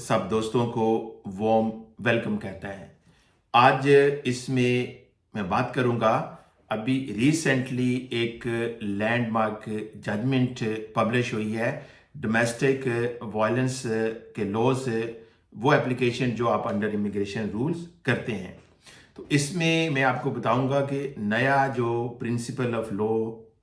सब दोस्तों को वार्म वेलकम कहता है। आज इसमें मैं बात करूंगा, अभी रिसेंटली एक लैंडमार्क जजमेंट पब्लिश हुई है डोमेस्टिक वायलेंस के लॉज, वो एप्लीकेशन जो आप अंडर इमिग्रेशन रूल्स करते हैं। तो इसमें मैं आपको बताऊंगा कि नया जो principle of law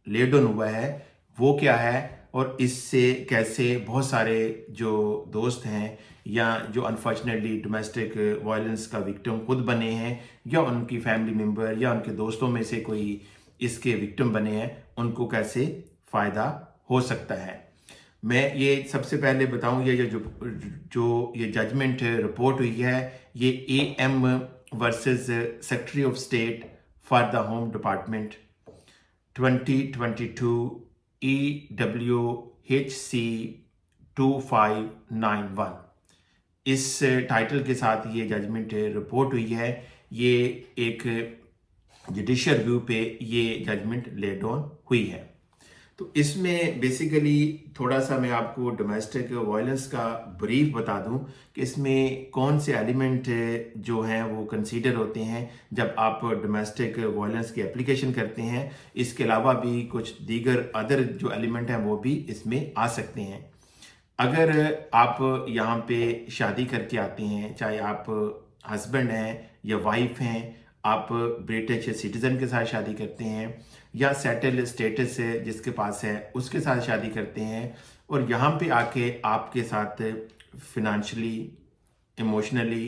laid on हुआ है वो क्या है, और इससे कैसे बहुत सारे जो दोस्त हैं या जो अनफॉर्चुनेटली डोमेस्टिक वायलेंस का विक्टिम खुद बने हैं या उनकी फैमिली मेम्बर या उनके दोस्तों में से कोई इसके विक्टिम बने हैं, उनको कैसे फ़ायदा हो सकता है। मैं ये सबसे पहले बताऊं, ये जो ये जजमेंट रिपोर्ट हुई है, ये AM versus secretary of state for the home department 2022 EWHC 2591 इस टाइटल के साथ ये जजमेंट रिपोर्ट हुई है। ये एक जुडिशियल रिव्यू पे ये जजमेंट लेड ऑन हुई है। तो इसमें बेसिकली थोड़ा सा मैं आपको डोमेस्टिक वायलेंस का ब्रीफ बता दूं कि इसमें कौन से एलिमेंट जो हैं वो कंसीडर होते हैं जब आप डोमेस्टिक वायलेंस की एप्लीकेशन करते हैं। इसके अलावा भी कुछ दीगर अदर जो एलिमेंट हैं वो भी इसमें आ सकते हैं। अगर आप यहाँ पे शादी करके आते हैं, चाहे आप हस्बैंड हैं या वाइफ हैं, आप ब्रिटिश सिटीजन के साथ शादी करते हैं या सेटल स्टेटस है जिसके पास है उसके साथ शादी करते हैं, और यहाँ पे आके आपके साथ फिनेंशियली, इमोशनली,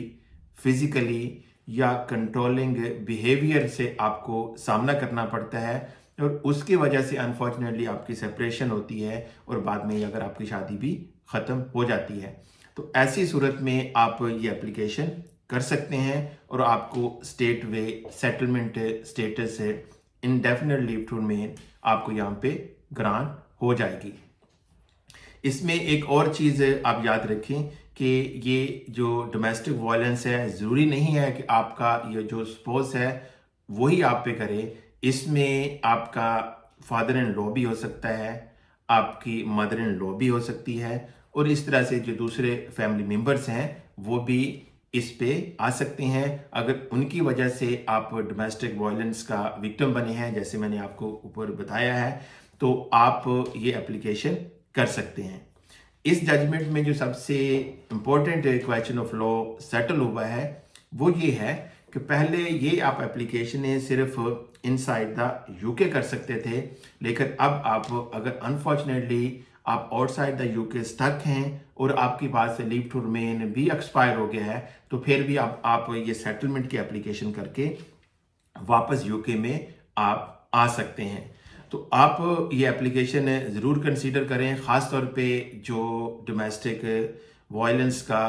फिजिकली या कंट्रोलिंग बिहेवियर से आपको सामना करना पड़ता है, और उसकी वजह से अनफॉर्चुनेटली आपकी सेपरेशन होती है और बाद में अगर आपकी शादी भी ख़त्म हो जाती है, तो ऐसी सूरत में आप ये एप्लीकेशन कर सकते हैं और आपको स्टेट वे सेटलमेंट स्टेटस है इंडेफिनिट लीव टू रिमेन आपको यहाँ पे ग्रांट हो जाएगी। इसमें एक और चीज़ आप याद रखें कि ये जो डोमेस्टिक वायलेंस है, ज़रूरी नहीं है कि आपका ये जो स्पोज है वही आप पे करे। इसमें आपका फादर इन लॉ भी हो सकता है, आपकी मदर इन लॉ भी हो सकती है, और इस तरह से जो दूसरे फैमिली मेम्बर्स हैं वो भी इस पे आ सकते हैं। अगर उनकी वजह से आप डोमेस्टिक वायलेंस का विक्टिम बने हैं, जैसे मैंने आपको ऊपर बताया है, तो आप ये एप्लीकेशन कर सकते हैं। इस जजमेंट में जो सबसे important question of law settle हुआ है वो ये है कि पहले ये आप एप्लीकेशन सिर्फ इनसाइड द यूके कर सकते थे, लेकिन अब आप अगर अनफॉर्चुनेटली आप आउटसाइड द यूके स्टक हैं और आपके पास लीव टू रिमेन भी एक्सपायर हो गया है, तो फिर भी आप ये सेटलमेंट की एप्लीकेशन करके वापस यूके में आप आ सकते हैं। तो आप ये एप्लीकेशन ज़रूर कंसीडर करें, ख़ास तौर पे जो डोमेस्टिक वायलेंस का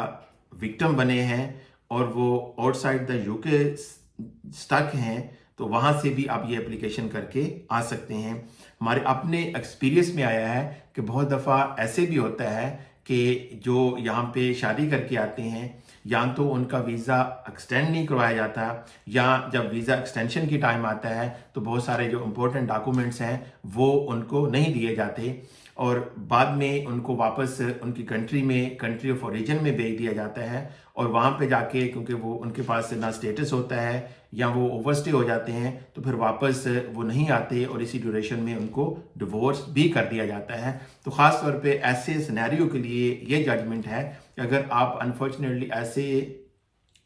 विक्टिम बने हैं और वो आउटसाइड द यूके स्टक हैं, तो वहाँ से भी आप ये एप्लीकेशन करके आ सकते हैं। हमारे अपने एक्सपीरियंस में आया है कि बहुत दफ़ा ऐसे भी होता है कि जो यहाँ पे शादी करके आते हैं, या तो उनका वीज़ा एक्सटेंड नहीं करवाया जाता, या जब वीज़ा एक्सटेंशन की टाइम आता है तो बहुत सारे जो इम्पोर्टेंट डॉक्यूमेंट्स हैं वो उनको नहीं दिए जाते, और बाद में उनको वापस उनकी कंट्री ऑफ ओरिजिन में भेज दिया जाता है, और वहाँ पे जाके क्योंकि वो उनके पास ना स्टेटस होता है या वो ओवरस्टे हो जाते हैं, तो फिर वापस वो नहीं आते और इसी ड्यूरेशन में उनको डिवोर्स भी कर दिया जाता है। तो ख़ास तौर पे ऐसे सिनेरियो के लिए ये जजमेंट है कि अगर आप अनफॉर्चुनेटली ऐसे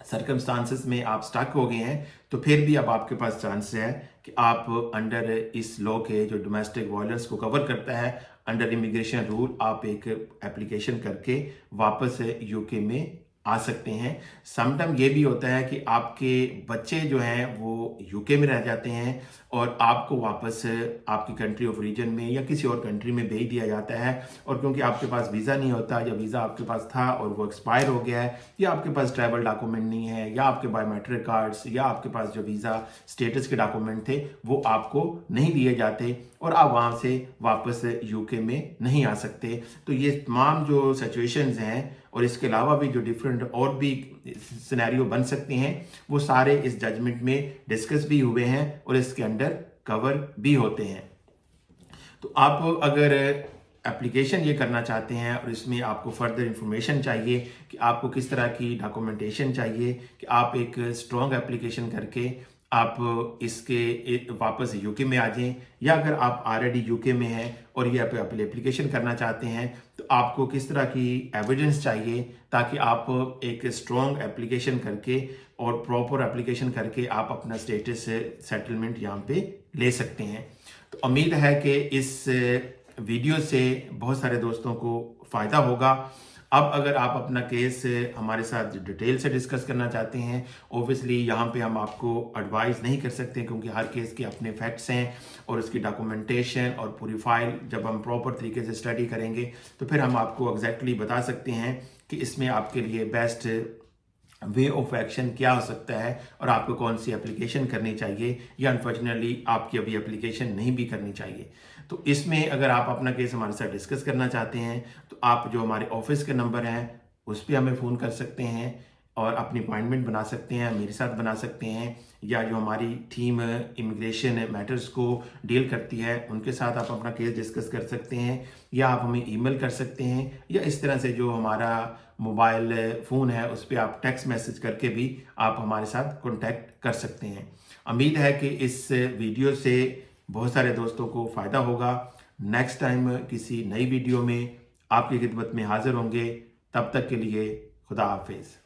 सर्कमस्टांसेस में आप स्टक हो गए हैं, तो फिर भी अब आपके पास चांस है कि आप अंडर इस लॉ के जो डोमेस्टिक वायलेंस को कवर करता है अंडर इमिग्रेशन रूल, आप एक एप्लीकेशन करके वापस यूके में आ सकते हैं। समटाइम ये भी होता है कि आपके बच्चे जो हैं वो यूके में रह जाते हैं और आपको वापस आपकी कंट्री ऑफ ओरिजिन में या किसी और कंट्री में भेज दिया जाता है, और क्योंकि आपके पास वीज़ा नहीं होता, या वीज़ा आपके पास था और वो एक्सपायर हो गया है, या आपके पास ट्रैवल डॉक्यूमेंट नहीं है, या आपके बायोमेट्रिक कार्ड्स या आपके पास जो वीज़ा स्टेटस के डॉक्यूमेंट थे वो आपको नहीं दिए जाते और आप वहाँ से वापस यूके में नहीं आ सकते। तो ये तमाम जो सिचुएशंस हैं और इसके अलावा भी जो डिफरेंट और भी सिनेरियो बन सकते हैं, वो सारे इस जजमेंट में डिस्कस भी हुए हैं और इसके अंडर कवर भी होते हैं। तो आप अगर एप्लीकेशन ये करना चाहते हैं और इसमें आपको फर्दर इंफॉर्मेशन चाहिए कि आपको किस तरह की डॉक्यूमेंटेशन चाहिए कि आप एक स्ट्रॉन्ग एप्लीकेशन करके आप वापस यूके में आ जाएं, या अगर आप ऑलरेडी यूके में हैं और ये आप एप्लीकेशन करना चाहते हैं तो आपको किस तरह की एविडेंस चाहिए ताकि आप एक स्ट्रॉन्ग एप्लीकेशन करके और प्रॉपर एप्लीकेशन करके आप अपना स्टेटस सेटलमेंट यहाँ पे ले सकते हैं। तो उम्मीद है कि इस वीडियो से बहुत सारे दोस्तों को फ़ायदा होगा। अब अगर आप अपना केस हमारे साथ डिटेल से डिस्कस करना चाहते हैं, ओबियसली यहाँ पे हम आपको एडवाइस नहीं कर सकते क्योंकि हर केस के अपने फैक्ट्स हैं और उसकी डॉक्यूमेंटेशन और पूरी फाइल जब हम प्रॉपर तरीके से स्टडी करेंगे तो फिर हम आपको एग्जैक्टली बता सकते हैं कि इसमें आपके लिए बेस्ट वे ऑफ एक्शन क्या हो सकता है और आपको कौन सी एप्लीकेशन करनी चाहिए या अनफॉर्चुनेटली आपकी अभी एप्लीकेशन नहीं भी करनी चाहिए। तो इसमें अगर आप अपना केस हमारे साथ डिस्कस करना चाहते हैं तो आप जो हमारे ऑफिस के नंबर हैं उस पर हमें फ़ोन कर सकते हैं और अपनी अपॉइंटमेंट बना सकते हैं, मेरे साथ बना सकते हैं, या जो हमारी टीम इमिग्रेशन मैटर्स को डील करती है उनके साथ आप अपना केस डिस्कस कर सकते हैं, या आप हमें ईमेल कर सकते हैं, या इस तरह से जो हमारा मोबाइल फ़ोन है उस पर आप टेक्स्ट मैसेज करके भी आप हमारे साथ कांटेक्ट कर सकते हैं। उम्मीद है कि इस वीडियो से बहुत सारे दोस्तों को फ़ायदा होगा। नेक्स्ट टाइम किसी नई वीडियो में आपकी खिदमत में हाजिर होंगे। तब तक के लिए खुदा हाफिज़।